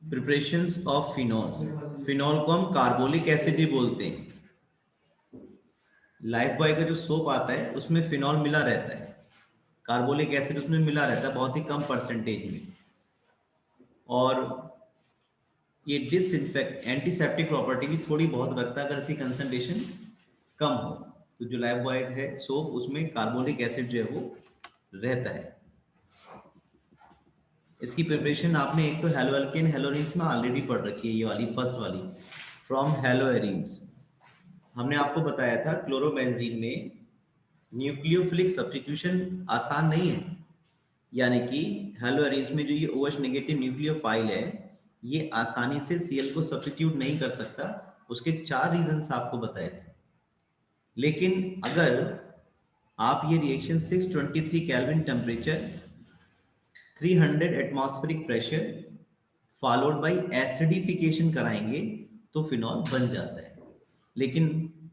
Preparations of phenols. Phenol को हम carbolic acid ही बोलते हैं। लाइफ बॉय का जो सोप आता है उसमें फिनॉल मिला रहता है, कार्बोलिक एसिड उसमें मिला रहता है बहुत ही कम परसेंटेज में। और ये डिसइंफेक्ट एंटीसेप्टिक प्रॉपर्टी भी थोड़ी बहुत रखता है अगर इसकी कंसंट्रेशन कम हो। तो जो लाइफ बॉय है सोप उसमें कार्बोलिक एसिड जो है वो रहता है। इसकी प्रिपरेशन आपने एक तो हेलोअल्केन हेलोरिन्स में ऑलरेडी पढ़ रखी है, ये वाली फर्स्ट वाली फ्रॉम हेलोएरिन्स। हमने आपको बताया था क्लोरोबेंजीन में न्यूक्लियोफिलिक सब्स्टिट्यूशन आसान नहीं है, यानी कि हेलोएरिन्स में जो ये OH नेगेटिव न्यूक्लियोफाइल है ये आसानी से Cl को सब्स्टिट्यूट नहीं कर सकता। उसके 4 रीजंस आपको बताए थे। लेकिन अगर आप ये reaction 623 kelvin temperature 300 atmospheric pressure followed by acidification कराएंगे तो फिनॉल बन जाता है। लेकिन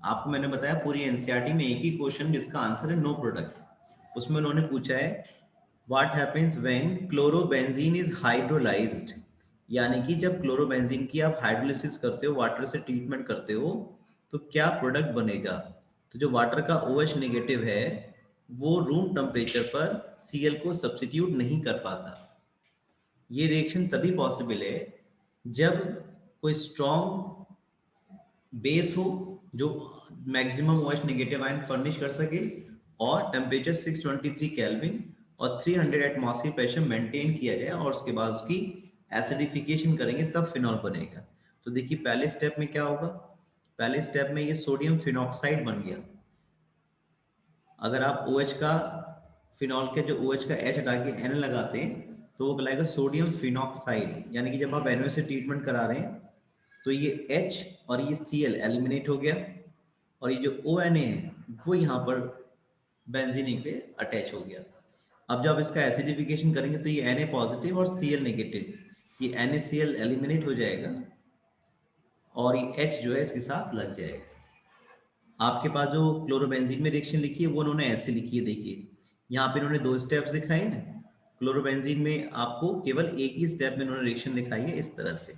आपको मैंने बताया पूरी एनसीईआरटी में एक ही क्वेश्चन जिसका आंसर है नो प्रोडक्ट। उसमें उन्होंने पूछा है what happens when chlorobenzene is hydrolysed, यानी कि जब क्लोरोबेंजीन की आप हाइड्रोलिसिस करते हो, वाटर से ट्रीटमेंट करते हो, तो क्या प्रोडक्ट बनेगा। तो जो वाटर का OH नेगेटिव है वो रूम टेम्परेचर पर Cl को सब्स्टिट्यूट नहीं कर पाता। ये रिएक्शन तभी पॉसिबल है जब कोई स्ट्रॉन्ग बेस हो जो maximum OH negative ion furnish कर सके और टेम्परेचर 623 केल्विन और 300 एटमॉस्फेरिक प्रेशर मेंटेन किया जाए और उसके बाद उसकी एसिडिफिकेशन करेंगे तब फिनॉल बनेगा। तो देखिए पहले स्टेप में क्या होगा, पहले स्टेप में ये सोडियम फिनॉक्साइड बन गया। अगर आप OH का फिनॉल के जो OH का H हटा के N लगाते हैं तो वो कहलाएगा सोडियम फिनॉक्साइड, यानी कि जब आप NO से ट्रीटमेंट करा रहे हैं तो ये H और ये Cl एलिमिनेट हो गया और ये जो ONA है वो यहाँ पर बेंजीन पे अटैच हो गया। अब जब इसका एसिडिफिकेशन करेंगे तो ये Na पॉजिटिव और Cl नेगेटिव, ये NaCl एलिमिनेट हो जाएगा और ये H जो है इसके साथ लग जाएगा। आपके पास जो क्लोरोबेंजीन में रिएक्शन लिखी है वो उन्होंने ऐसे लिखी है, देखिए यहाँ पे उन्होंने 2 स्टेप्स दिखाए हैं। क्लोरोबेंजीन में आपको केवल एक ही स्टेप में उन्होंने रिएक्शन दिखाई है, इस तरह से,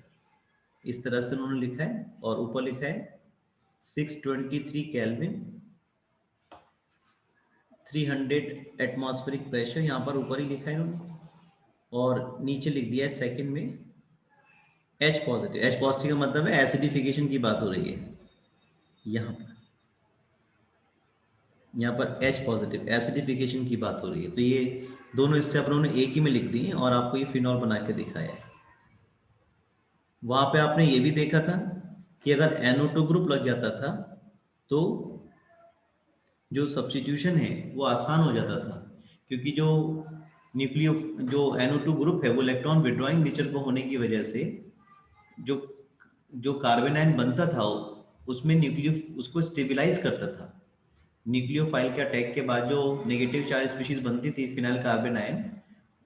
इस तरह से उन्होंने लिखा है और ऊपर लिखा है 623 केल्विन 300 एटमॉस्फेरिक प्रेशर, यहाँ पर ऊपर ही लिखा है इन्होंने, और नीचे लिख दिया है सेकंड में H पॉजिटिव। H पॉजिटिव का मतलब है एसिडिफिकेशन की बात हो रही है। यहाँ पर H पॉजिटिव एसिडिफिकेशन की बात हो रही है। तो ये दोनों स्टेप उन्होंने एक ही में लिख दिए हैं और आपको ये फिनॉल बना के दिखाया है। वहां पे आपने ये भी देखा था कि अगर NO2 ग्रुप लग जाता था तो जो सब्स्टिट्यूशन है वो आसान हो जाता था, क्योंकि जो न्यूक्लियो जो NO2 ग्रुप है वो इलेक्ट्रॉन विड्रॉइंग नेचर को होने की वजह से जो जो कार्बन आयन बनता था उसमें न्यूक्लियो उसको स्टेबलाइज करता था। न्यूक्लियोफाइल के अटैक के बाद जो नेगेटिव चार्ज स्पीशीज बनती थी फिनाइल कार्बन आयन,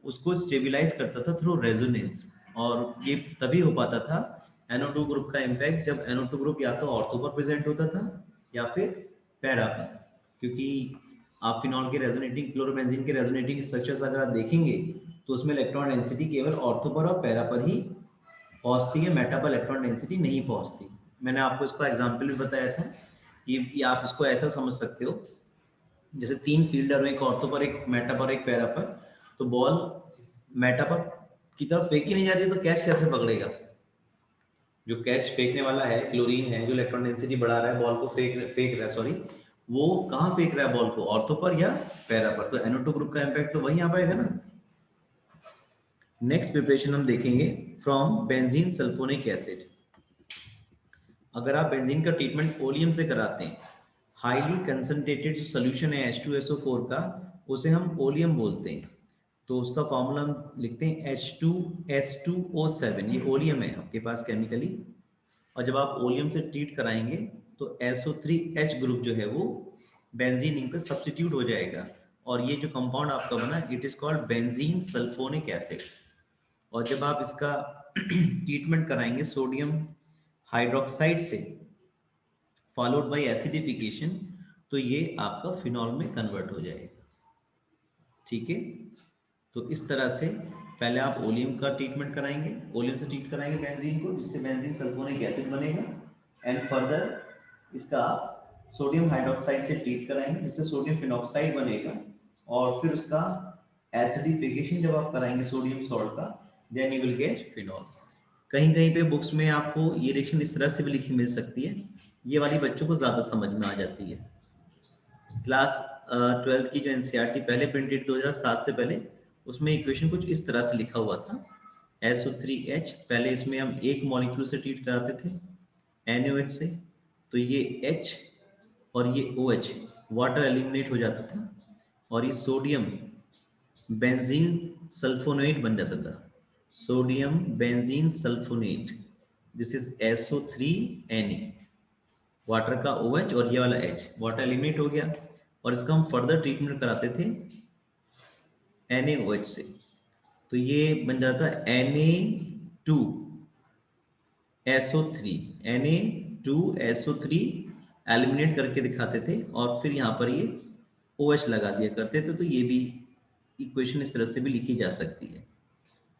उसको स्टेबलाइज करता था थ्रू रेजोनेंस। और ये तभी हो पाता था NO2 ग्रुप का इम्पैक्ट जब NO2 ग्रुप या तो ऑर्थो पर प्रेजेंट होता था या फिर पैरा पर। क्योंकि आप फिनॉल के रेजोनेटिंग क्लोरोबेंजीन के रेजोनेटिंग स्ट्रक्चर्स अगर आप देखेंगे तो उसमें इलेक्ट्रॉन डेंसिटी केवल ऑर्थो पर और पैरा पर ही पहुंचती है, मेटा पर इलेक्ट्रॉन डेंसिटी नहीं पहुंचती। मैंने आपको इसका एग्जाम्पल भी बताया था कि आप इसको ऐसा समझ सकते हो जैसे 3 फील्डर हो, एक ऑर्थो पर, एक मेटा पर, एक पैरा पर। तो बॉल मेटा पर की तरफ फेंकी नहीं जा रही तो कैच कैसे पकड़ेगा। जो कैच फेंकने वाला है क्लोरीन है जो इलेक्ट्रॉन डेंसिटी बढ़ा रहा है, बॉल को फेंक रहा है, सॉरी, वो कहाँ फेंक रहा है बॉल को, ऑर्थो पर या पैरा पर। तो NO2 ग्रुप का इम्पैक्ट तो वहीं आ पाएगा ना। नेक्स्ट प्रिपरेशन हम देखेंगे फ्रॉम बेंजीन सल्फोनिक एसिड। अगर आप बेंजीन का ट्रीटमेंट ओलियम से कराते हैं, हाईली कंसंट्रेटेड सोल्यूशन है H2SO4 का, उसे हम ओलियम बोलते हैं। तो उसका फॉर्मूला हम लिखते हैं H2S2O7, ये ओलियम है आपके पास केमिकली। और जब आप ओलियम से ट्रीट कराएंगे तो SO3H ग्रुप जो है वो बेंजीन पर सब्स्टिट्यूट हो जाएगा और ये जो कंपाउंड आपका बना it is called benzene sulphonic acid. और जब आप इसका ट्रीटमेंट कराएंगे सोडियम हाइड्रोक्साइड से फॉलोड बाय एसिडिफिकेशन तो ये आपका फिनॉल में कन्वर्ट हो जाएगा। ठीक है, तो इस तरह से पहले आप ओलियम का ट्रीटमेंट कराएंगे, ओलियम से ट्रीट कराएंगे बेंजीन को, जिससे बेंजीन सल्फोनिक एसिड बनेगा। एंड फर्दर इसका सोडियम हाइड्रोक्साइड से ट्रीट कराएंगे, जिससे सोडियम फिनॉक्साइड बनेगा। और फिर उसका एसिडिफिकेशन जब आप कराएंगे सोडियम सॉल्ट का, then you will get phenol. कहीं कहीं पे बुक्स में आपको ये रिएक्शन इस तरह से भी लिखी मिल सकती है, ये वाली बच्चों को ज़्यादा समझ में आ जाती है। क्लास 12 की जो एनसीईआरटी पहले प्रिंटेड 2007 से पहले, उसमें इक्वेशन कुछ इस तरह से लिखा हुआ था, SO3H। पहले इसमें हम एक मॉलिक्यूल से ट्रीट कराते थे NaOH से, तो ये H और ये OH वाटर एलिमिनेट हो जाता था, और ये सोडियम बेंजीन सल्फोनेट बन जाता था, sodium benzene sulphonate. This is SO3Na, water का OH और ये वाला H वाटर एलिमिनेट हो गया, और इसका हम फर्दर ट्रीटमेंट कराते थे NaOH से, तो ये बन जाता Na2SO3, Na2SO3 एलिमिनेट करके दिखाते थे, और फिर यहाँ पर ये OH लगा दिया करते थे। तो ये भी इक्वेशन इस तरह से भी लिखी जा सकती है,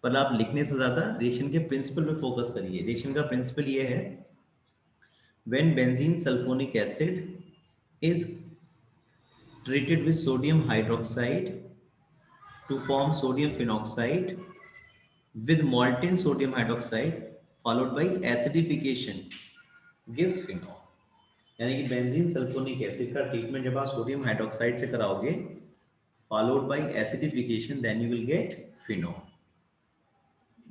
पर आप लिखने से ज़्यादा रिएक्शन के प्रिंसिपल पे फोकस करिए। रिएक्शन का प्रिंसिपल ये है, when benzene sulfonic acid is treated with sodium hydroxide to form sodium phenoxide with molten sodium hydroxide followed by acidification gives phenol। यानी कि बेंजीन सल्फोनिक एसिड का ट्रीटमेंट जब आप सोडियम हाइड्रोक्साइड से कराओगे, followed by acidification, then you will get phenol.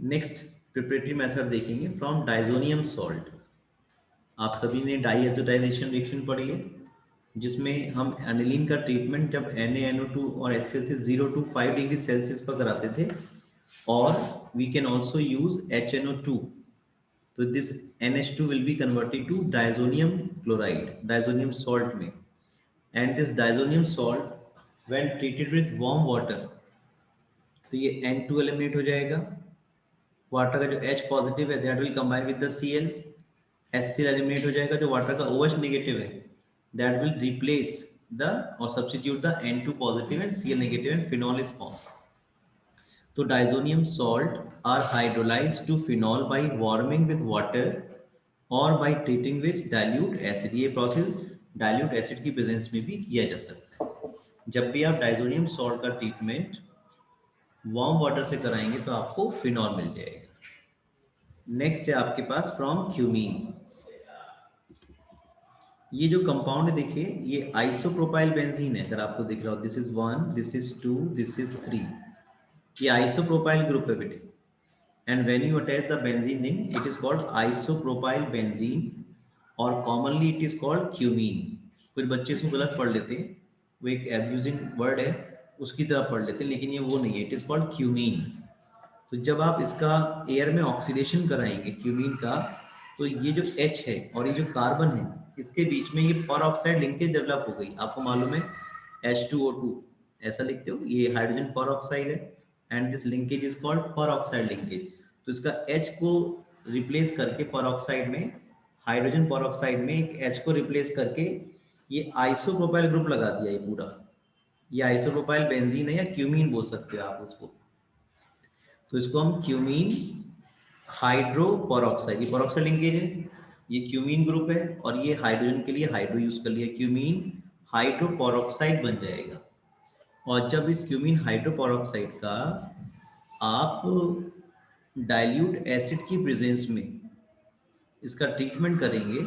Next preparatory method देखेंगे from diazonium salt. आप सभी ने डाइएजोटाइजेशन रिएक्शन पढ़ी है, जिसमें हम एनिलीन का ट्रीटमेंट जब NaNO2 और HCl से 0 to 5 डिग्री सेल्सियस पर कराते थे, और we can also use HNO2, तो this NH2 will be converted to diazonium chloride, diazonium salt में। And this diazonium salt when treated with warm water, तो ये N2 एलिमिनेट हो जाएगा, वाटर का जो H पॉजिटिव है that will combine with the Cl, HCl eliminate हो जाएगा, जो वाटर का OH नेगेटिव है दैट विल रिप्लेस द और substitute the N2 positive and Cl negative, and phenol is form. तो diazonium salt are hydrolysed to phenol by warming with water और by treating with dilute acid. ये process dilute acid की presence में भी किया जा सकता है। जब भी आप डाइजोनियम सॉल्ट का ट्रीटमेंट वार्म वाटर से कराएंगे तो आपको फिनॉल मिल जाएगा। नेक्स्ट है आपके पास फ्रॉम क्यूमीन। ये जो कंपाउंड है देखिए, ये आइसोप्रोपाइल बेंजीन है, अगर आपको दिख रहा हो, this is 1, this is 2, this is 3, ये आइसोप्रोपाइल ग्रुप है बेटे। And when you attach the benzene ring, it is called isopropyl benzene, और commonly it is called cumene. कुछ बच्चे इसको गलत पढ़ लेते हैं, वो एक एब्यूजिंग वर्ड है उसकी तरह पढ़ लेते हैं, लेकिन ये वो नहीं है, इट इज कॉल्ड क्यूमीन। तो जब आप इसका एयर में ऑक्सीडेशन कराएंगे क्यूमीन का, तो ये जो H है और ये जो कार्बन है, इसके बीच में ये पर ऑक्साइड लिंकेज डेवलप हो गई। आपको मालूम है H2O2 ऐसा लिखते हो, ये हाइड्रोजन पर ऑक्साइड है, and this linkage is called पर ऑक्साइड लिंकेज। तो इसका H को रिप्लेस करके पर ऑक्साइड में, हाइड्रोजन पर ऑक्साइड में एक H को रिप्लेस करके ये आइसोप्रोपाइल ग्रुप लगा दिया। ये पूरा ये आइसोप्रोपाइल बेंजीन है, या क्यूमीन बोल सकते हो आप उसको। तो इसको हम क्यूमीन हाइड्रोपरऑक्साइड, ये परऑक्साइड लिंकेज है, ये क्यूमीन ग्रुप है, और ये हाइड्रोजन के लिए हाइड्रो यूज कर लिया, क्यूमीन हाइड्रोपरऑक्साइड बन जाएगा। और जब इस क्यूमीन हाइड्रोपरऑक्साइड का आप डाइल्यूट एसिड की प्रेजेंस में इसका ट्रीटमेंट करेंगे,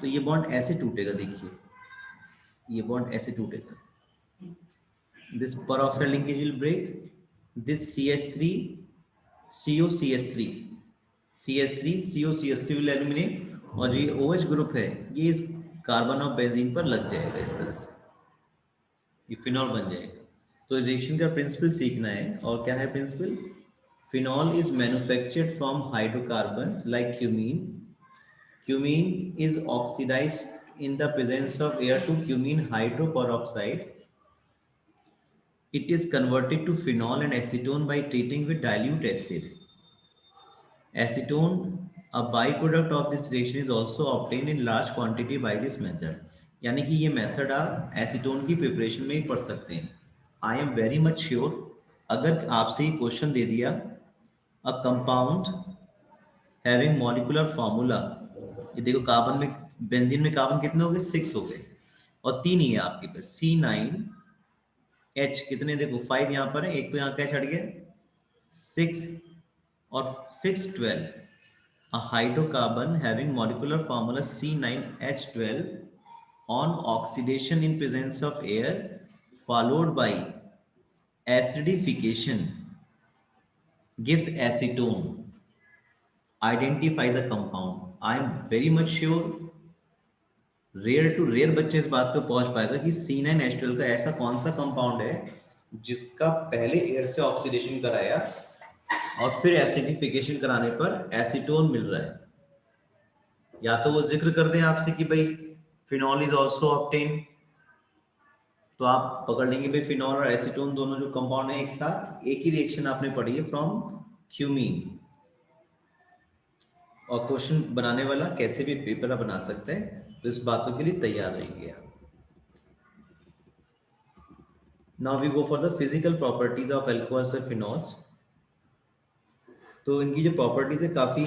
तो ये बॉन्ड ऐसे टूटेगा, देखिए ये बॉन्ड ऐसे टूटेगा, this peroxide linkage will break, this CH3 COCH3 CH3 COCH3 will eliminate, और जो ये OH ग्रुप है ये इस कार्बन ऑफ बेंजीन पर लग जाएगा, इस तरह से ये फिनॉल बन जाएगा। तो रिएक्शन का प्रिंसिपल सीखना है, और क्या है principle? Phenol is manufactured from hydrocarbons like cumene. Cumene is oxidised in the presence of air to cumene hydroperoxide. It is converted to phenol and acetone by treating with dilute acid. Acetone, a byproduct of this reaction, is also obtained in large quantity by this method. यानी कि ये method आप acetone की preparation में ही पढ़ सकते हैं। I am very much sure, अगर आपसे ये क्वेश्चन दे दिया a compound having molecular formula, ये देखो कार्बन में, बेंजीन में कार्बन कितने हो गए, 6 हो गए, और 3 ही है आपके पास, C9H कितने, देखो 5 यहाँ पर है, एक तो यहाँ क्या छड़ गया 6, और 6 12, a hydrocarbon having molecular formula C9H12 on oxidation in presence of air followed by acidification gives acetone. Identify the compound. I am very much sure rare to rare बच्चे इस बात को पहुंच पाएगा कि C9H12 का ऐसा कौन सा कंपाउंड है जिसका पहले एयर से ऑक्सीडेशन कराया और फिर एसिडिफिकेशन कराने पर एसीटोन मिल रहा है। या तो वो जिक्र कर दें आपसे कि भाई फिनॉल इज आल्सो ऑब्टेन, तो आप पकड़ लेंगे भाई फिनॉल और एसीटोन दोनों जो कंपाउंड है एक साथ, एक ही रिएक्शन आपने पढ़ी है फ्रॉम क्यूमीन। और क्वेश्चन बनाने वाला कैसे भी पेपर बना सकते हैं, तो इस बातों के लिए तैयार रहिए आप। Now we go for the physical properties of alcohols और फिनॉल्स। तो इनकी जो प्रॉपर्टीज है काफ़ी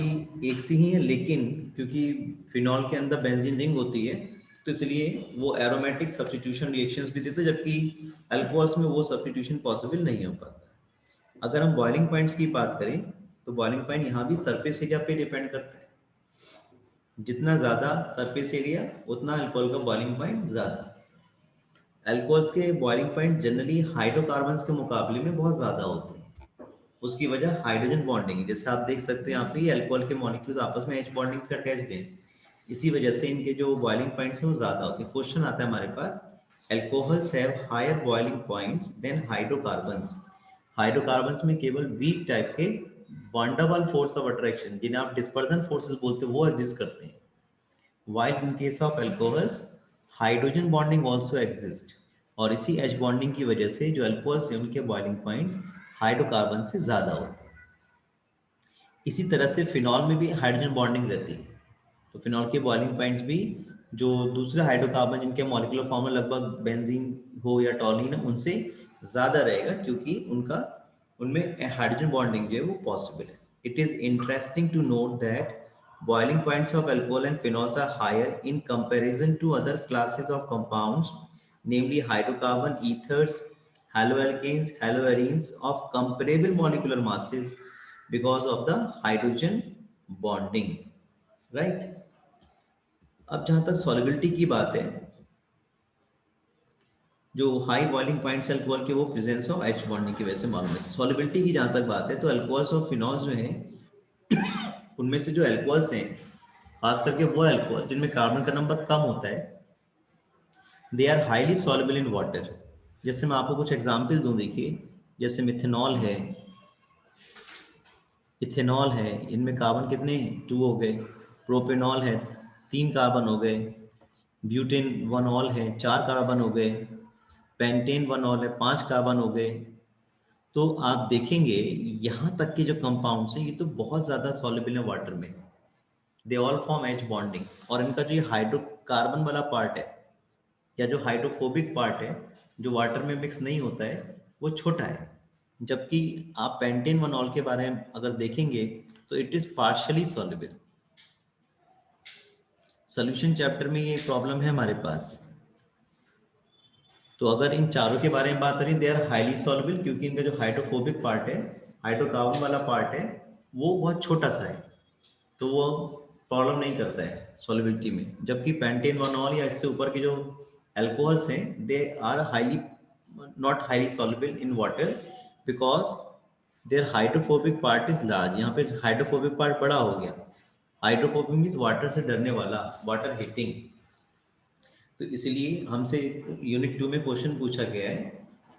एक सी ही है, लेकिन क्योंकि फिनॉल के अंदर बेंजीन रिंग होती है तो इसलिए वो एरोमेटिक सब्स्टिट्यूशन रिएक्शंस भी देते हैं, जबकि अल्कोहल्स में वो सब्स्टिट्यूशन पॉसिबल नहीं हो पाता। अगर हम बॉइलिंग पॉइंट्स की बात करें तो बॉइलिंग पॉइंट यहाँ भी सरफेस एरिया पे डिपेंड करता है, जितना ज़्यादा सरफेस एरिया उतना अल्कोहल का बॉइलिंग पॉइंट ज़्यादा। अल्कोहल्स के बॉइलिंग पॉइंट जनरली हाइड्रोकार्बन्स के मुकाबले में बहुत ज़्यादा होते हैं। उसकी वजह हाइड्रोजन बॉन्डिंग है, जैसे आप देख सकते हैं यहाँ पे अल्कोहल के मॉलिक्यूल्स आपस में H बॉन्डिंग से अटैच्ड हैं, इसी वजह से इनके जो बॉइलिंग पॉइंट्स हैं वो ज़्यादा होते हैं। क्वेश्चन आता है हमारे पास, alcohols have higher boiling points than hydrocarbons. Hydrocarbons में केवल वीक टाइप के वान डर वाल फोर्स ऑफ अट्रैक्शन, जिन्हें आप डिस्पर्जन फोर्सेस बोलते हैं, वो एग्जिस्ट करते हैं। While in case of alcohols, hydrogen bonding also exist, और इसी H बॉन्डिंग की वजह से जो अल्कोहल्स हैं उनके बॉइलिंग पॉइंट्स हाइड्रोकार्बन से ज़्यादा होते हैं। इसी तरह से फिनॉल में भी हाइड्रोजन बॉन्डिंग रहती है, तो फिनॉल के बॉइलिंग पॉइंट्स भी जो दूसरे हाइड्रोकार्बन जिनके मॉलिक्यूलर फॉर्मूला लगभग बेंजीन हो या टॉलिन है उनसे ज़्यादा रहेगा, क्योंकि उनका उनमें हाइड्रोजन बॉन्डिंग जो है वो पॉसिबल है। It is interesting to note that boiling points of alcohol and phenols are higher in comparison to other classes of compounds, namely hydrocarbon, ethers, haloalkanes, haloarenes of comparable molecular masses because of the hydrogen bonding, right? अब जहां तक solubility की बात है, जो high boiling points alcohol के वो presence of H bonding की वजह से मालूम है। सॉल्युबिलिटी की जहां तक बात है तो अल्कोहल्स और फिनॉल्स जो हैं उनमें से जो अल्कोहल्स हैं, खास करके वो अल्कोहल जिनमें कार्बन का नंबर कम होता है, they are highly soluble in water. जैसे मैं आपको कुछ एग्जांपल दूं, देखिए जैसे मिथेनॉल है, इथेनॉल है, इनमें कार्बन कितने हैं, 2 हो गए। प्रोपेनॉल है, 3 कार्बन हो गए। ब्यूटेन वनॉल है, 4 कार्बन हो गए। पेंटेन वनॉल है, 5 कार्बन हो गए। तो आप देखेंगे यहाँ तक के जो कंपाउंड्स हैं ये तो बहुत ज़्यादा सॉल्युबल है वाटर में, they all form H bonding. और इनका जो ये हाइड्रोकार्बन वाला पार्ट है या जो हाइड्रोफोबिक पार्ट है जो वाटर में मिक्स नहीं होता है वो छोटा है, जबकि आप पेंटेन वनॉल के बारे में अगर देखेंगे तो it is partially soluble. Solution chapter में ये प्रॉब्लम है हमारे पास। तो अगर इन चारों के बारे में बात करें, दे आर हाईली सॉल्युबल, क्योंकि इनका जो हाइड्रोफोबिक पार्ट है, हाइड्रोकार्बन वाला पार्ट है, वो बहुत छोटा सा है, तो वो प्रॉब्लम नहीं करता है सॉल्युबिलिटी में। जबकि पेंटेन वनॉल या इससे ऊपर के जो अल्कोहल्स हैं, they are highly not highly soluble in water because their hydrophobic part is large. यहाँ पे हाइड्रोफोबिक पार्ट बड़ा हो गया। हाइड्रोफोबिक मीन्स वाटर से डरने वाला, वाटर हिटिंग। तो इसलिए हमसे यूनिट 2 में क्वेश्चन पूछा गया है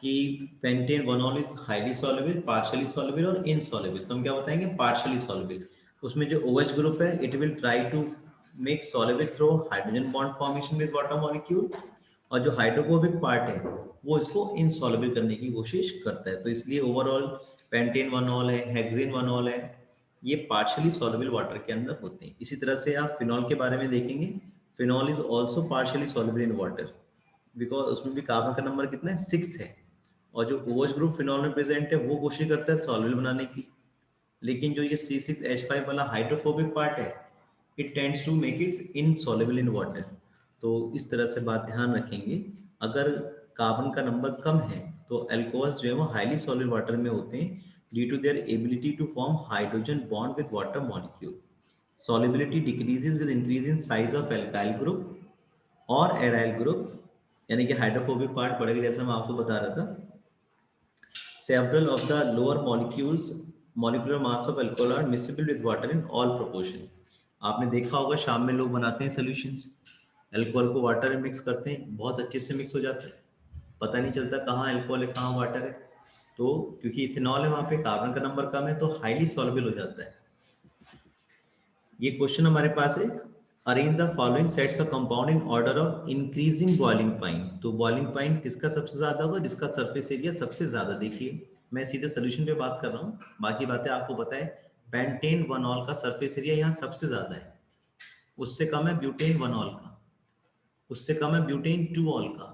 कि pentanol is highly soluble, partially soluble और इनसॉल्युबल। तो हम क्या बताएंगे, पार्शियली सॉल्युबल। उसमें जो OH ग्रुप है it will try to make soluble through hydrogen bond formation with water molecule, और जो हाइड्रोफोबिक पार्ट है वो इसको इनसॉल्युबल करने की कोशिश करता है। तो इसलिए ओवरऑल पेंटेन वनॉल है, हेक्सेन वनॉल है, ये पार्शियली सॉल्युबल वाटर के अंदर होते हैं। इसी तरह से आप फिनॉल के बारे में देखेंगे, phenol is also partially soluble in water because उसमें भी कार्बन का नंबर कितना है, 6 है, और जो OH ग्रुप फिनॉल में प्रेजेंट है वो कोशिश करता है सॉल्युबल बनाने की, लेकिन जो ये C6H5 वाला हाइड्रोफोबिक पार्ट है, it tends to make its insoluble in water. तो इस तरह से बात ध्यान रखेंगे, अगर कार्बन का नंबर कम है तो अल्कोहल्स जो है वो हाईली सॉलिड वाटर में होते हैं due to their ability to form hydrogen bond with water molecule. Solubility decreases with increase in size of alkyl group और एराइल ग्रुप, यानी कि हाइड्रोफोबिक पार्ट बढ़ेगा, जैसा मैं आपको बता रहा था। Several of the lower molecular mass of alcohol are miscible with water in all proportion. आपने देखा होगा शाम में लोग बनाते हैं सॉल्यूशंस, अल्कोहल को वाटर में मिक्स करते हैं, बहुत अच्छे से मिक्स हो जाता है, पता नहीं चलता कहाँ अल्कोहल है कहाँ वाटर है। तो क्योंकि इथेनॉल है, वहाँ पे कार्बन का नंबर कम है, तो हाईली सॉल्युबल हो जाता है। ये क्वेश्चन हमारे पास है, arrange the following sets of compound in order of increasing boiling point. तो बॉइलिंग पॉइंट किसका सबसे ज्यादा होगा, जिसका सरफेस एरिया सबसे ज्यादा। देखिए मैं सीधे सोल्यूशन पे बात कर रहा हूँ, बाकी बातें आपको पता है। पेंटेन वनॉल का सरफेस एरिया यहाँ सबसे ज्यादा है, उससे कम है ब्यूटेन वनॉल का, उससे कम है ब्यूटेन टू ऑल का,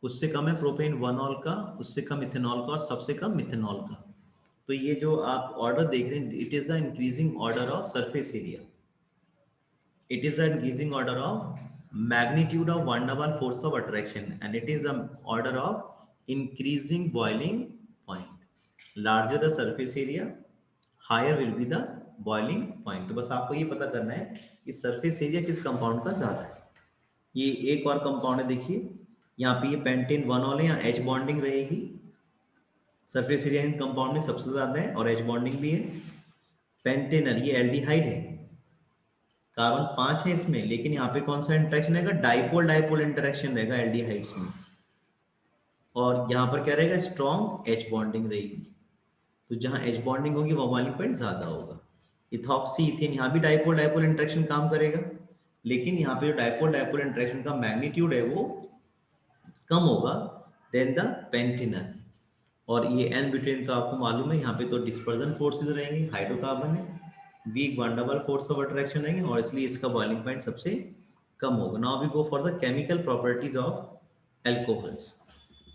उससे कम है प्रोपेन वनॉल का, उससे कम इथेनॉल का और सबसे कम मिथेनॉल का। तो ये जो आप ऑर्डर देख रहे हैं, it is the increasing order of surface area, it is the increasing order of magnitude of van der Waals force of attraction, and it is the order of increasing boiling point. Larger the surface area, higher will be the boiling point. तो बस आपको ये पता करना है कि surface area किस compound का ज्यादा है। ये एक और कंपाउंड है, देखिए यहाँ पे ये पेंटेन वनॉल है, यहाँ एच बॉन्डिंग रहेगी, सरफेस एरिया इन कंपाउंड में सबसे ज्यादा है और एच बॉन्डिंग भी है। पेंटेनल ये एल्डिहाइड है, कार्बन 5 है इसमें, लेकिन यहाँ पे कौन सा इंटरेक्शन रहेगा, डाइपोल डाइपोल इंटरेक्शन रहेगा एल्डिहाइड्स में, और यहाँ पर क्या रहेगा, स्ट्रॉन्ग एच बॉन्डिंग रहेगी। तो जहाँ एच बॉन्डिंग होगी वो बॉइलिंग पॉइंट ज्यादा होगा। इथॉक्सी इथेन, यहाँ भी डाइपोल डाइपोल इंटरेक्शन काम करेगा, लेकिन यहाँ पे जो डाइपोल डाइपोल इंटरेक्शन का मैग्नीट्यूड है वो कम होगा देन द पेंटेनल। और ये एन ब्यूटेन तो आपको मालूम है, यहाँ पे तो डिस्पर्जन फोर्सेस रहेंगे, हाइड्रोकार्बन है, weak van der Waals force of attraction रहेंगे, और इसलिए इसका बॉइलिंग पॉइंट सबसे कम होगा। Now we go for the chemical properties of alcohols.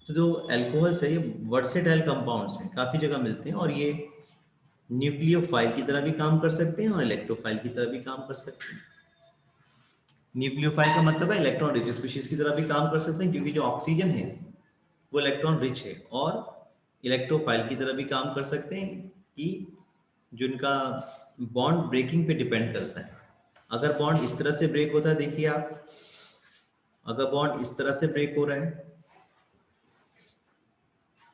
तो जो एल्कोहल्स है ये वर्सेटाइल कंपाउंड्स हैं, काफी जगह मिलते हैं, और ये न्यूक्लियोफाइल की तरह भी काम कर सकते हैं और इलेक्ट्रोफाइल की तरह भी काम कर सकते हैं। न्यूक्लियोफाइल का मतलब है इलेक्ट्रॉन रिच स्पीशीज की तरह भी काम कर सकते हैं, क्योंकि जो ऑक्सीजन है वो इलेक्ट्रॉन रिच है, और इलेक्ट्रोफाइल की तरह भी काम कर सकते हैं कि जो इनका बॉन्ड ब्रेकिंग पे डिपेंड करता है। अगर बॉन्ड इस तरह से ब्रेक होता है, देखिए आप, अगर बॉन्ड इस तरह से ब्रेक हो रहा है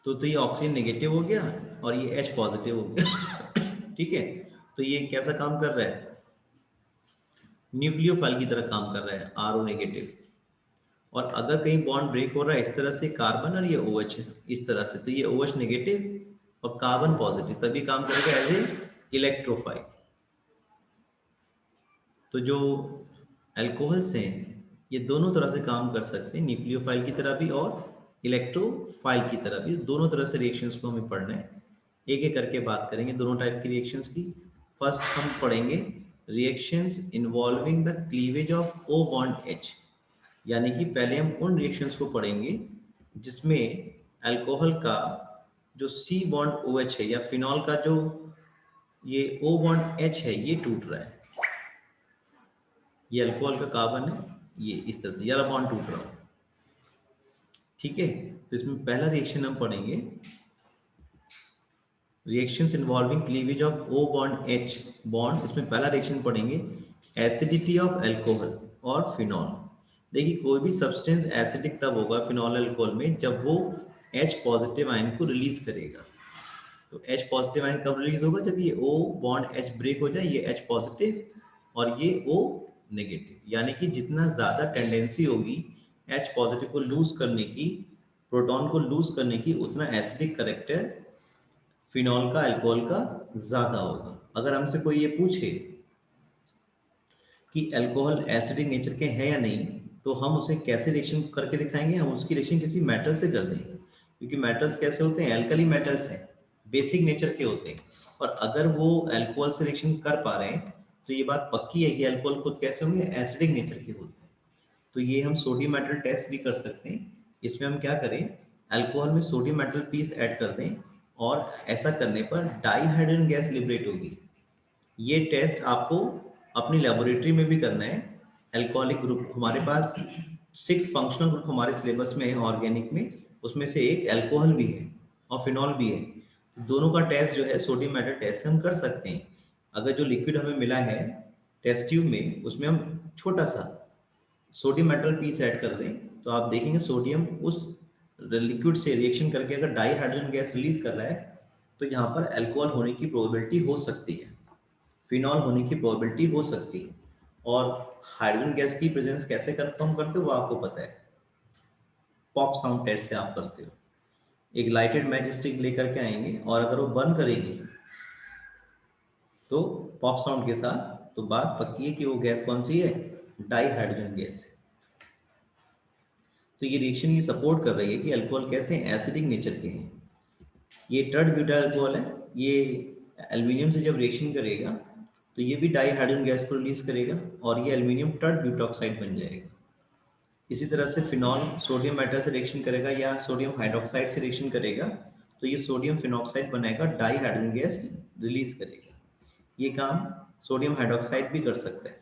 तो ये ऑक्सीजन नेगेटिव हो गया और ये H पॉजिटिव हो गया ठीक है, तो ये कैसा काम कर रहा है, न्यूक्लियोफाइल की तरह काम कर रहा है, RO नेगेटिव। और अगर कहीं बॉन्ड ब्रेक हो रहा है इस तरह से, कार्बन और ये OH इस तरह से, तो ये OH नेगेटिव और कार्बन पॉजिटिव, तभी काम करेगा एज ए इलेक्ट्रोफाइल। तो जो अल्कोहल्स हैं ये दोनों तरह से काम कर सकते हैं, न्यूक्लियोफाइल की तरह भी और इलेक्ट्रोफाइल की तरह भी, दोनों तरह से रिएक्शंस को हमें पढ़ना है। एक एक करके बात करेंगे दोनों टाइप की रिएक्शंस की। फर्स्ट हम पढ़ेंगे reactions involving the cleavage of O bond H, यानी कि पहले हम उन रिएक्शंस को पढ़ेंगे जिसमें अल्कोहल का जो C बॉन्ड OH है, या फिनॉल का जो ये O बॉन्ड H है, ये टूट रहा है, ये अल्कोहल का कार्बन है, ये इस तरह से ये बॉन्ड टूट रहा है, ठीक है। तो इसमें पहला रिएक्शन हम पढ़ेंगे reactions involving cleavage of O bond H bond. इसमें पहला रिएक्शन पढ़ेंगे एसिडिटी ऑफ अल्कोहल और फिनॉल। देखिए कोई भी सब्सटेंस एसिडिक तब होगा फिनॉल अल्कोहल में जब वो H पॉजिटिव आयन को रिलीज करेगा। तो H पॉजिटिव आयन कब रिलीज होगा, जब ये O बॉन्ड H ब्रेक हो जाए, ये H पॉजिटिव और ये O नेगेटिव, यानी कि जितना ज्यादा टेंडेंसी होगी H पॉजिटिव को लूज करने की, प्रोटॉन को लूज करने की, उतना एसिडिक करेक्टर फिनॉल का अल्कोहल का ज्यादा होगा। अगर हमसे कोई ये पूछे कि अल्कोहल एसिडिक नेचर के हैं या नहीं, तो हम उसे कैसे रिएक्शन करके दिखाएंगे, हम उसकी रिएक्शन किसी मेटल से कर देंगे, क्योंकि मेटल्स कैसे होते हैं, एल्कली मेटल्स हैं, बेसिक नेचर के होते हैं, और अगर वो अल्कोहल से रिएक्शन कर पा रहे हैं तो ये बात पक्की है कि अल्कोहल खुद कैसे होंगे, एसिडिक नेचर के होते हैं। तो ये हम सोडियम मेटल टेस्ट भी कर सकते हैं। इसमें हम क्या करें, अल्कोहल में सोडियम मेटल पीस ऐड कर दें, और ऐसा करने पर डाईहाइड्रोजन गैस लिबरेट होगी। ये टेस्ट आपको अपनी लेबोरेटरी में भी करना है। अल्कोहलिक ग्रुप हमारे पास 6 फंक्शनल ग्रुप हमारे सिलेबस में है ऑर्गेनिक में, उसमें से एक अल्कोहल भी है और फिनॉल भी है। दोनों का टेस्ट जो है सोडियम मेटल टेस्ट से हम कर सकते हैं। अगर जो लिक्विड हमें मिला है टेस्ट ट्यूब में, उसमें हम छोटा सा सोडियम मेटल पीस ऐड कर दें, तो आप देखेंगे सोडियम उस लिक्विड से रिएक्शन करके अगर डाई हाइड्रोजन गैस रिलीज कर रहा है, तो यहाँ पर अल्कोहल होने की प्रोबेबिलिटी हो सकती है, फिनॉल होने की प्रोबेबिलिटी हो सकती है। और हाइड्रोजन गैस की प्रेजेंस कैसे कंफर्म करते हो वो आपको पता है, पॉप साउंड टेस्ट से आप करते हो। एक लाइटेड मैच स्टिक लेकर के आएंगे और अगर वो बर्न करेगी तो पॉप साउंड के साथ, तो बात पक्की है कि वो गैस कौन सी है, डाई हाइड्रोजन गैस है। तो ये रिएक्शन ये सपोर्ट कर रही है कि अल्कोहल कैसे एसिडिक नेचर के हैं। ये ट्रड ब्यूटाइल अल्कोहल है, ये एल्यूमिनियम से जब रिएक्शन करेगा तो ये भी डाई हाइड्रोजन गैस को रिलीज करेगा और ये एल्यूमिनियम ट्रड ब्यूटॉक्साइड बन जाएगा। इसी तरह से फिनॉल सोडियम मेटल से रिएक्शन करेगा या सोडियम हाइड्रोक्साइड से रिएक्शन करेगा, तो ये सोडियम फिनॉक्साइड बनाएगा, डाई हाइड्रोजन गैस रिलीज करेगा। ये काम सोडियम हाइड्रोक्साइड भी कर सकता है।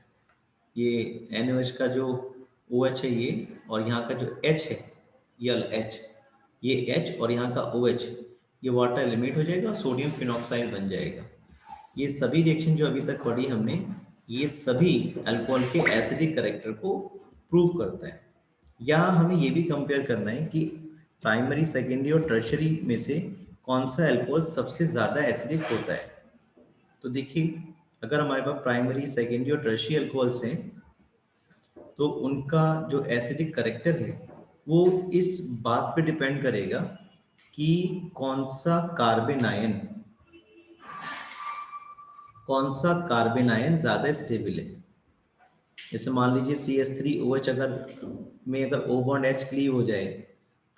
ये NaOH का जो OH है ये, और यहाँ का जो H है ये H, ये H और यहाँ का OH, ये वाटर एलिमिनेट हो जाएगा, सोडियम फिनॉक्साइड बन जाएगा। ये सभी रिएक्शन जो अभी तक पढ़ी हमने, ये सभी अल्कोहल के एसिडिक कैरेक्टर को प्रूव करता है। यहाँ हमें ये भी कंपेयर करना है कि प्राइमरी, सेकेंडरी और टर्शरी में से कौन सा अल्कोहल सबसे ज़्यादा एसिडिक होता है। तो देखिए, अगर हमारे पास प्राइमरी, सेकेंडरी और टर्शरी अल्कोहल्स हैं, तो उनका जो एसिडिक करेक्टर है वो इस बात पे डिपेंड करेगा कि कौन सा कार्बन आयन ज्यादा स्टेबल है। जैसे मान लीजिए CH3OH अगर O बॉन्ड H क्लीव हो जाए,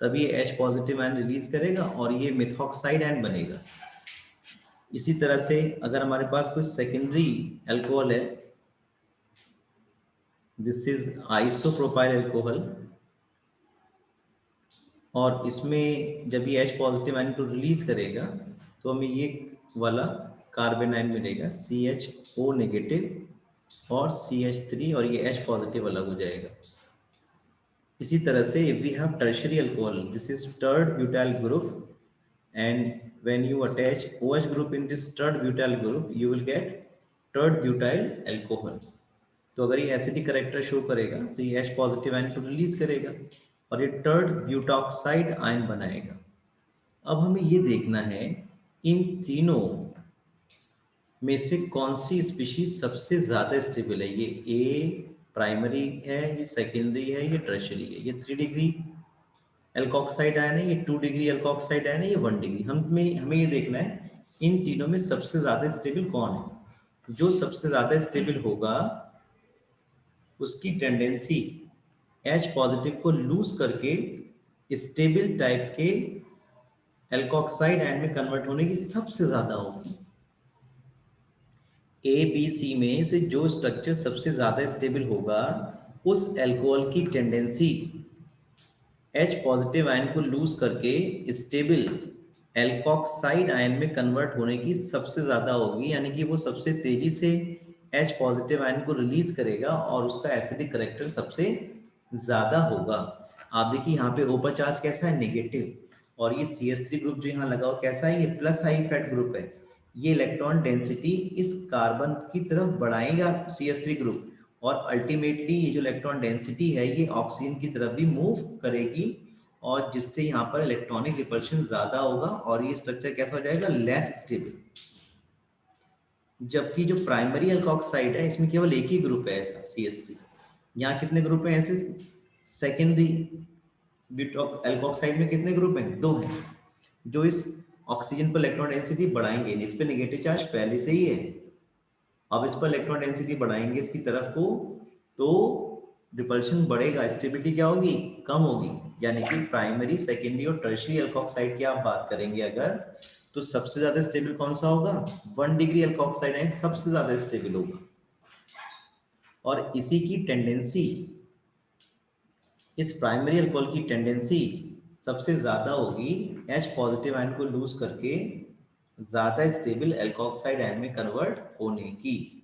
तब ये H पॉजिटिव आयन रिलीज करेगा और ये मिथॉक्साइड आयन बनेगा। इसी तरह से अगर हमारे पास कोई सेकेंडरी अल्कोहल है, दिस इज आइसोप्रोपाइल अल्कोहल, और इसमें जब ये H पॉजिटिव आयन को रिलीज करेगा तो हमें ये वाला कार्बन आयन मिलेगा CHO नेगेटिव और CH3, और ये H पॉजिटिव अलग हो जाएगा। इसी तरह से if we have tertiary alcohol, this is tert butyl group, and when you attach OH group in this tert butyl group, you will get tert butyl alcohol। तो अगर ये एसिडिक करेक्टर शो करेगा तो ये H पॉजिटिव आयन को release करेगा और ये टर्ड ब्यूटॉक्साइड आयन बनाएगा। अब हमें ये देखना है इन तीनों में से कौन सी स्पीशीज सबसे ज्यादा स्टेबल है। ये A प्राइमरी है, ये सेकेंडरी है, ये टर्शरी है। ये 3 डिग्री एल्कोक्साइड आयन है, ये 2 डिग्री एल्कोक्साइड आयन है, ये 1 डिग्री। हमें ये देखना है इन तीनों में सबसे ज्यादा स्टेबल कौन है। जो सबसे ज्यादा स्टेबल होगा उसकी टेंडेंसी H पॉजिटिव को लूज करके स्टेबल टाइप के एल्कोक्साइड आयन में कन्वर्ट होने की सबसे ज्यादा होगी। ABC में से जो स्ट्रक्चर सबसे ज्यादा स्टेबल होगा, उस अल्कोहल की टेंडेंसी H पॉजिटिव आयन को लूज करके स्टेबल एल्कोक्साइड आयन में कन्वर्ट होने की सबसे ज्यादा होगी, यानी कि वो सबसे तेजी से H पॉजिटिव आयन को रिलीज करेगा और उसका एसिडिक करेक्टर सबसे ज्यादा होगा। आप देखिए यहाँ पे O पर चार्ज कैसा है, नेगेटिव, और ये CH3 ग्रुप जो यहाँ लगा हुआ कैसा है, ये प्लस हाई फैट ग्रुप है। ये इलेक्ट्रॉन डेंसिटी इस कार्बन की तरफ बढ़ाएगा CH3 ग्रुप, और अल्टीमेटली ये जो इलेक्ट्रॉन डेंसिटी है ये ऑक्सीजन की तरफ भी मूव करेगी, और जिससे यहाँ पर इलेक्ट्रॉनिक रिपल्शन ज्यादा होगा और ये स्ट्रक्चर कैसा हो जाएगा, लेस स्टेबल। जबकि जो प्राइमरी अल्कोक्साइड है इसमें केवल एक ही ग्रुप है ऐसा, CH3। यहाँ कितने ग्रुप हैं ऐसे, सेकेंडरी अल्कोक्साइड में कितने ग्रुप हैं, 2 हैं, जो इस ऑक्सीजन पर इलेक्ट्रॉन डेंसिटी बढ़ाएंगे। इस पे नेगेटिव चार्ज पहले से ही है, अब इस पर इलेक्ट्रॉन डेंसिटी बढ़ाएंगे इसकी तरफ को, तो रिपल्शन बढ़ेगा, स्टेबिलिटी क्या होगी, कम होगी। यानी कि प्राइमरी, सेकेंडरी और टर्शियरी अल्कोक्साइड की आप बात करेंगे अगर, तो सबसे ज्यादा स्टेबल कौन सा होगा, 1 डिग्री अल्कोक्साइड आयन सबसे ज्यादा स्टेबल होगा। और इसी की टेंडेंसी, इस प्राइमरी अल्कोहल की टेंडेंसी सबसे ज्यादा होगी H पॉजिटिव आयन को लूज करके ज्यादा स्टेबल एल्कोक्साइड आयन में कन्वर्ट होने की।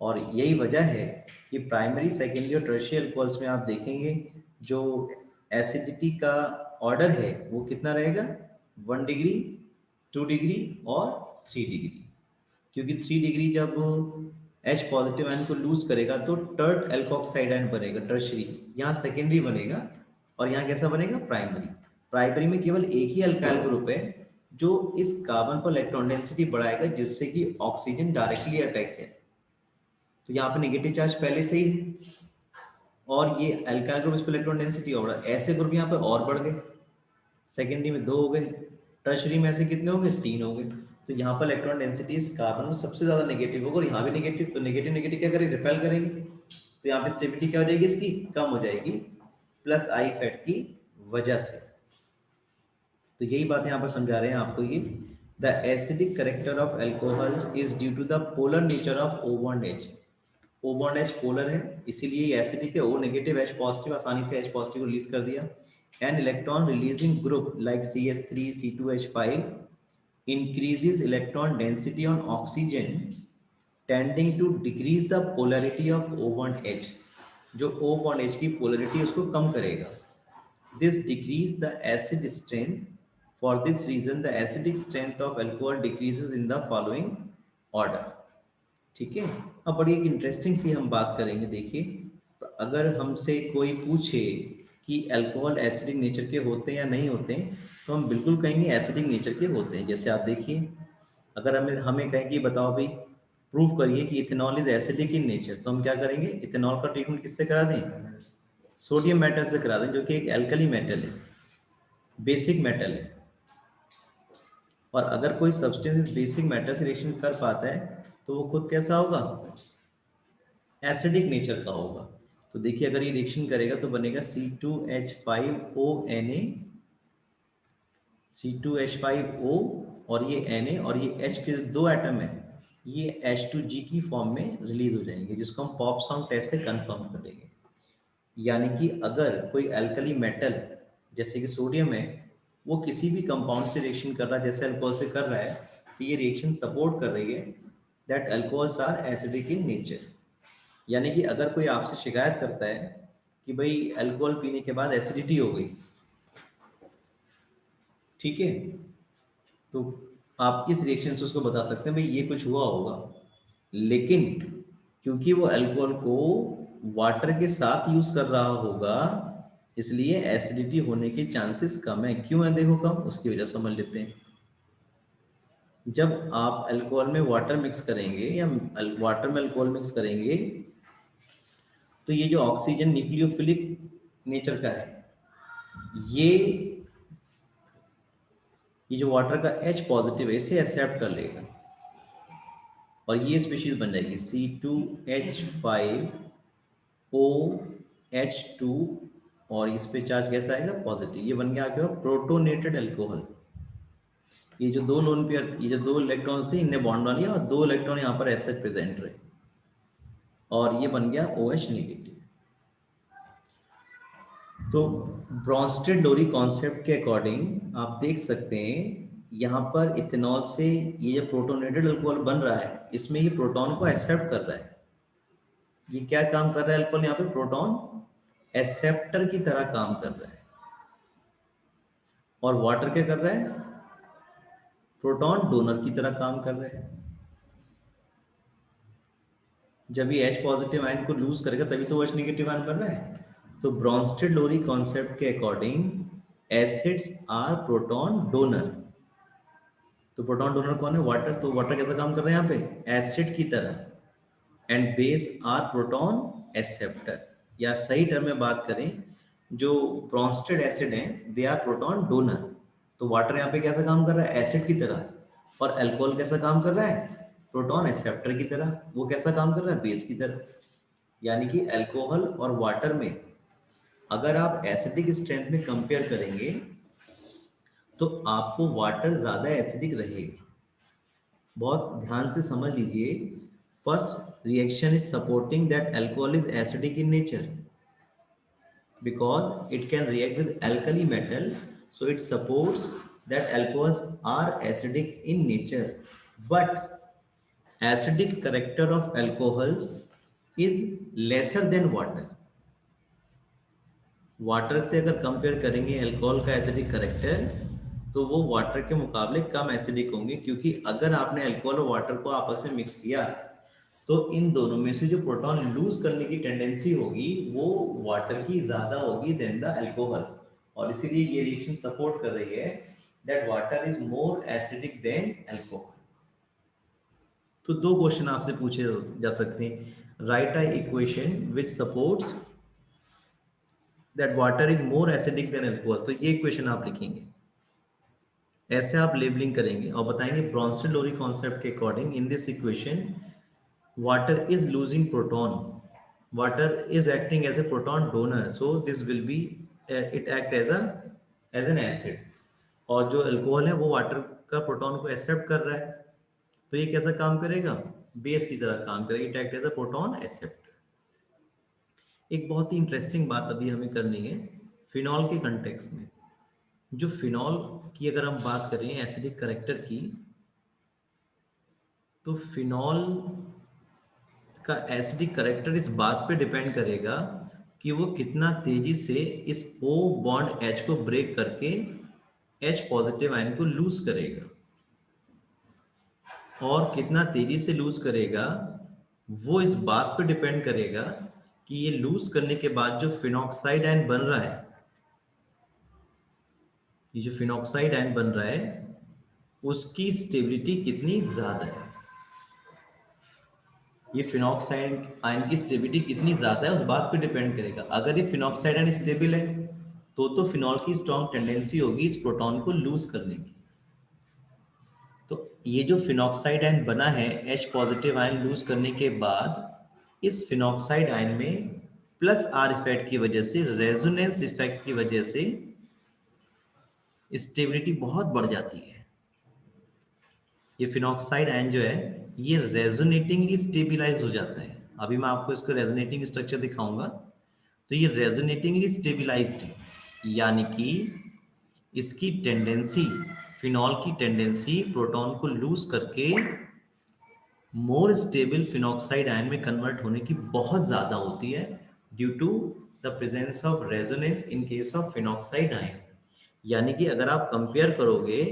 और यही वजह है कि प्राइमरी, सेकेंडरी और टर्शियरी अल्कोहल्स में आप देखेंगे जो एसिडिटी का ऑर्डर है वो कितना रहेगा, 1 डिग्री, 2 डिग्री और 3 डिग्री। क्योंकि 3 डिग्री जब H पॉजिटिव आयन को लूज करेगा तो टर्ट एल्कोक्साइड आयन बनेगा टर्शरी, यहाँ सेकेंडरी बनेगा और यहाँ कैसा बनेगा, प्राइमरी। प्राइमरी में केवल एक ही अल्काइल ग्रुप है जो इस कार्बन पर इलेक्ट्रॉन डेंसिटी बढ़ाएगा जिससे कि ऑक्सीजन डायरेक्टली अटैक है। तो यहाँ पे नेगेटिव चार्ज पहले से ही है और ये अल्काइल ग्रुप इस पर इलेक्ट्रॉन डेंसिटी और ऐसे ग्रुप यहाँ पे और बढ़ गए, सेकेंडरी में 2 हो गए, टर्शरी में ऐसे कितने हो गए, 3 हो गए। तो यहाँ पर इलेक्ट्रॉन डेंसिटी इस कार्बन में सबसे ज्यादा नेगेटिव होगा और यहाँ भी नेगेटिव, तो नेगेटिव नेगेटिव क्या करेंगे, रिपेल करेंगे। तो यहाँ पे स्टेबिलिटी क्या हो जाएगी, इसकी कम हो जाएगी प्लस आई इफेक्ट की वजह से। तो यही बात यहाँ पर समझा रहे हैं आपको ये, the acidic character of alcohols is due to the polar nature of O bond H। O bond H polar है इसीलिए ये एसिडिक है। O नेगेटिव H पॉजिटिव आसानी से H पॉजिटिव को रिलीज कर दिया। And electron releasing group like CH3 C2H5 increases electron density on oxygen tending to decrease the polarity of O bond H। जो O bond H की polarity उसको कम करेगा। This decrease the acid strength। For this reason the acidic strength of alcohol decreases in the following order। ठीक है, अब बड़ी एक interesting सी हम बात करेंगे। देखिए अगर हमसे कोई पूछे कि अल्कोहल एसिडिक नेचर के होते हैं या नहीं होते हैं तो हम बिल्कुल कहेंगे एसिडिक नेचर के होते हैं। जैसे आप देखिए अगर हमें हमें कहें कि बताओ भाई प्रूव करिए कि ethanol is acidic in nature, तो हम क्या करेंगे, इथेनॉल का ट्रीटमेंट किससे करा दें, सोडियम मेटल से करा दें जो कि एक एल्कली मेटल है, बेसिक मेटल है। और अगर कोई सब्सटेंस इस बेसिक मेटल से रिएक्शन कर पाता है तो वो खुद कैसा होगा, एसिडिक नेचर का होगा। तो देखिए अगर ये रिएक्शन करेगा तो बनेगा C2H5ONa, C2H5O और ये Na और ये H के 2 एटम है ये H2G की फॉर्म में रिलीज हो जाएंगे जिसको हम पॉपसॉन्ग टेस्ट से कंफर्म करेंगे। यानी कि अगर कोई अल्कली मेटल जैसे कि सोडियम है वो किसी भी कंपाउंड से रिएक्शन कर रहा है जैसे अल्कोहल से कर रहा है तो ये रिएक्शन सपोर्ट कर रही है that alcohols are acidic in nature. यानी कि अगर कोई आपसे शिकायत करता है कि भाई अल्कोहल पीने के बाद एसिडिटी हो गई, ठीक है, तो आप किस रिएक्शन से उसको बता सकते हैं भाई ये कुछ हुआ होगा। लेकिन क्योंकि वो अल्कोहल को वाटर के साथ यूज कर रहा होगा इसलिए एसिडिटी होने के चांसेस कम है। क्यों है देखो कम, उसकी वजह समझ लेते हैं। जब आप अल्कोहल में वाटर मिक्स करेंगे या वाटर में अल्कोहल मिक्स करेंगे तो ये जो ऑक्सीजन न्यूक्लियोफिलिक नेचर का है ये जो वाटर का H पॉजिटिव है इसे एक्सेप्ट कर लेगा और ये स्पीशीज बन जाएगी C2H5OH2 और इस पे चार्ज कैसा आएगा, पॉजिटिव। ये बन गया क्या, प्रोटोनेटेड अल्कोहल। ये जो 2 लोन पेयर, ये जो 2 इलेक्ट्रॉन्स थे इनने बॉन्ड बना लिया और 2 इलेक्ट्रॉन यहाँ पर ऐसे प्रेजेंट रहे और ये बन गया OH नेगेटिव। तो ब्रॉन्स्टेड डोरी कॉन्सेप्ट के अकॉर्डिंग आप देख सकते हैं यहाँ पर इथेनॉल से ये जो प्रोटोनेटेड अल्कोहल बन रहा है इसमें ये प्रोटॉन को एक्सेप्ट कर रहा है। ये क्या काम कर रहा है अल्कोहल, यहाँ पे प्रोटॉन एक्सेप्टर की तरह काम कर रहा है और वाटर क्या कर रहा है, प्रोटॉन डोनर की तरह काम कर रहा है। जब ये H पॉजिटिव आयन को लूज करेगा तभी तो H नेगेटिव आयन बन रहा है। तो ब्रॉन्स्टेड लोरी कॉन्सेप्ट के according acids are proton donor. तो प्रोटॉन डोनर कौन है, वाटर। तो वाटर कैसा काम कर रहा है यहाँ पे, एसिड की तरह। And base are proton acceptor, या सही टर्म में बात करें जो ब्रॉन्स्टेड एसिड हैं दे आर प्रोटॉन डोनर। तो वाटर यहाँ पे कैसा काम कर रहा है, एसिड की तरह, और अल्कोहल कैसा काम कर रहा है, प्रोटॉन एक्सेप्टर की तरह। वो कैसा काम कर रहा है, बेस की तरह। यानी कि अल्कोहल और वाटर में अगर आप एसिडिक स्ट्रेंथ में कंपेयर करेंगे तो आपको वाटर ज्यादा एसिडिक रहेगा। बहुत ध्यान से समझ लीजिए, first reaction is supporting that alcohol is acidic in nature because it can react with alkali metal, So it supports that alcohols are acidic in nature, but acidic character of alcohols is lesser than water. Water से अगर compare करेंगे alcohol का acidic character, तो वो water के मुकाबले कम acidic होंगे, क्योंकि अगर आपने अल्कोहल और वाटर को आपस में मिक्स किया तो इन दोनों में से जो प्रोटॉन लूज करने की टेंडेंसी होगी वो वाटर की ज्यादा होगी देन द अल्कोहल, और इसीलिए ये रिएक्शन सपोर्ट कर रही है that water is more acidic then alcohol. तो दो क्वेश्चन आपसे पूछे जा सकते हैं, right a equation which supports that water is more acidic then alcohol, तो ये इक्वेशन आप लिखेंगे, ऐसे आप लेबलिंग करेंगे और बताएंगे ब्रॉन्सन-लोरी कॉन्सेप्ट के according in this equation water is losing proton, water is acting as a proton donor, so this will be it act as an acid, और जो अल्कोहल है वो वाटर का प्रोटॉन को एक्सेप्ट कर रहा है, तो ये कैसा काम करेगा, बेस की तरह काम करेगा, it act as a proton acceptor. एक बहुत ही इंटरेस्टिंग बात अभी हमें करनी है फिनॉल के कंटेक्स्ट में। जो फिनॉल की अगर हम बात करें एसिडिक करेक्टर की, तो फिनॉल का एसिडिक करेक्टर इस बात पे डिपेंड करेगा कि वो कितना तेजी से इस O बॉन्ड H को ब्रेक करके H पॉजिटिव आयन को लूज करेगा, और कितना तेजी से लूज करेगा वो इस बात पे डिपेंड करेगा कि ये लूज करने के बाद जो फिनॉक्साइड आयन बन रहा है, ये जो फिनॉक्साइड आयन बन रहा है उसकी स्टेबिलिटी कितनी ज्यादा है, ये फिनॉक्साइड आयन की स्टेबिलिटी कितनी ज्यादा है उस बात पे डिपेंड करेगा। अगर ये फिनॉक्साइड आयन स्टेबल है तो फिनॉल की स्ट्रॉन्ग टेंडेंसी होगी इस प्रोटॉन को लूज करने की। तो ये जो फिनॉक्साइड आयन बना है H पॉजिटिव आयन लूज करने के बाद इस फिनॉक्साइड आयन में प्लस R इफेक्ट की वजह से, रेजोनेंस इफेक्ट की वजह से स्टेबिलिटी बहुत बढ़ जाती है। ये फिनॉक्साइड आयन जो है ये रेजोनेटिंगली स्टेबिलाईज हो जाता है। अभी मैं आपको इसका रेजोनेटिंग स्ट्रक्चर दिखाऊंगा। तो ये रेजोनेटिंगली स्टेबिलाईज्ड है, यानी कि इसकी टेंडेंसी, फिनॉल की टेंडेंसी प्रोटॉन को लूज करके मोर स्टेबल फिनॉक्साइड आयन में कन्वर्ट होने की बहुत ज्यादा होती है due to the presence of resonance in case of phenoxide ion. यानी कि अगर आप कंपेयर करोगे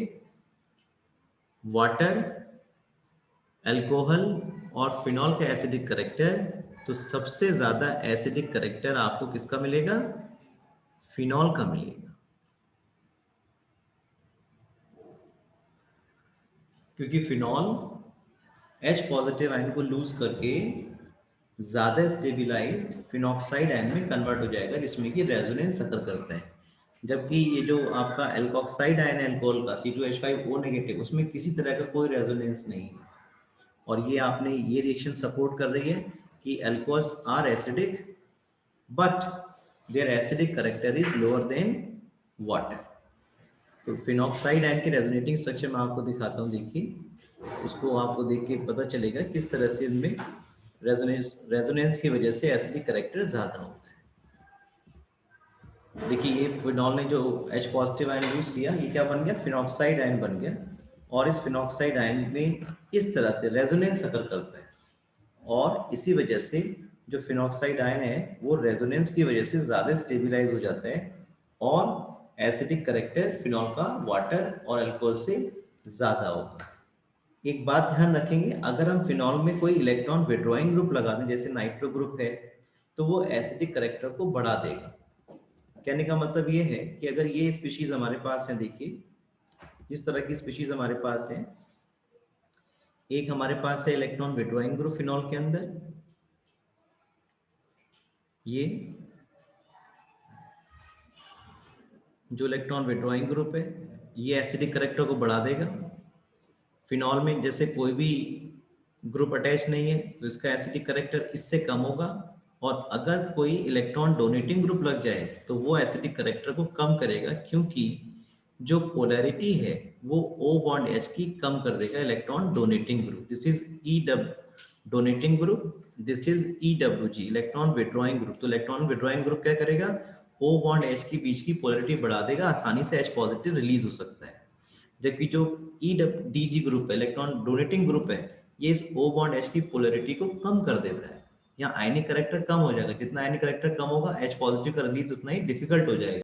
वाटर, अल्कोहल और फिनॉल का एसिडिक करेक्टर, तो सबसे ज्यादा एसिडिक करेक्टर आपको किसका मिलेगा, फिनॉल का मिलेगा, क्योंकि फिनॉल H पॉजिटिव आयन को लूज करके ज्यादा स्टेबिलाइज्ड फिनॉक्साइड आयन में कन्वर्ट हो जाएगा, जिसमें कि रेजोनेंस अकर करता है। जबकि ये जो आपका एल्कोक्साइड आयन है अल्कोहल का C2H5O नेगेटिव, उसमें किसी तरह का कोई रेजोनेंस नहीं है, और ये आपने ये रिएक्शन सपोर्ट कर रही है कि alcohols are acidic but their acidic character is lower than water. तो फिनॉक्साइड आयन के रेजोनेटिंग स्ट्रक्चर मैं आपको दिखाता हूँ, देखिए, उसको आपको देख के पता चलेगा किस तरह से इनमें रेजोनेंस की वजह से एसिडिक करेक्टर ज्यादा होता है। देखिए ये फिनॉल ने जो H पॉजिटिव आयन यूज किया, ये क्या बन गया, फिनॉक्साइड आयन बन गया, और इस फिनॉक्साइड आयन में इस तरह से रेजोनेंस अकर करता है, और इसी वजह से जो फिनॉक्साइड आयन है वो रेजोनेंस की वजह से ज्यादा स्टेबिलाईज हो जाता है, और एसिडिक करेक्टर फिनॉल का वाटर और अल्कोहल से ज्यादा होगा। एक बात ध्यान रखेंगे, अगर हम फिनॉल में कोई इलेक्ट्रॉन विड्रॉइंग ग्रुप लगा दें, जैसे नाइट्रो ग्रुप है, तो वो एसिडिक करेक्टर को बढ़ा देगा। कहने का मतलब ये है कि अगर ये स्पीशीज हमारे पास है, देखिए इस तरह की स्पीशीज हमारे पास है, एक हमारे पास है इलेक्ट्रॉन विड्रॉइंग ग्रुप फिनॉल के अंदर, ये जो इलेक्ट्रॉन विड्रॉइंग ग्रुप है ये एसिडिक करेक्टर को बढ़ा देगा। फिनॉल में जैसे कोई भी ग्रुप अटैच नहीं है तो इसका एसिडिक करेक्टर इससे कम होगा, और अगर कोई इलेक्ट्रॉन डोनेटिंग ग्रुप लग जाए तो वो एसिडिक करेक्टर को कम करेगा, क्योंकि जो पोलैरिटी है वो O बॉन्ड H की कम कर देगा electron donating group. This is donating group, this is EWG electron withdrawing group. तो इलेक्ट्रॉन विड्रॉइंग ग्रुप क्या करेगा, O बॉन्ड H के बीच की पोलरिटी बढ़ा देगा, आसानी से H पॉजिटिव रिलीज हो सकता है। जबकि जो EDG ग्रुप है, इलेक्ट्रॉन डोनेटिंग ग्रुप है, ये इस O बॉन्ड H की पोलरिटी को कम कर देता है। यहाँ आयनिक करेक्टर कम हो जाएगा, जितना आयनिक करेक्टर कम होगा H पॉजिटिव का रिलीज उतना ही डिफिकल्ट हो जाएगा।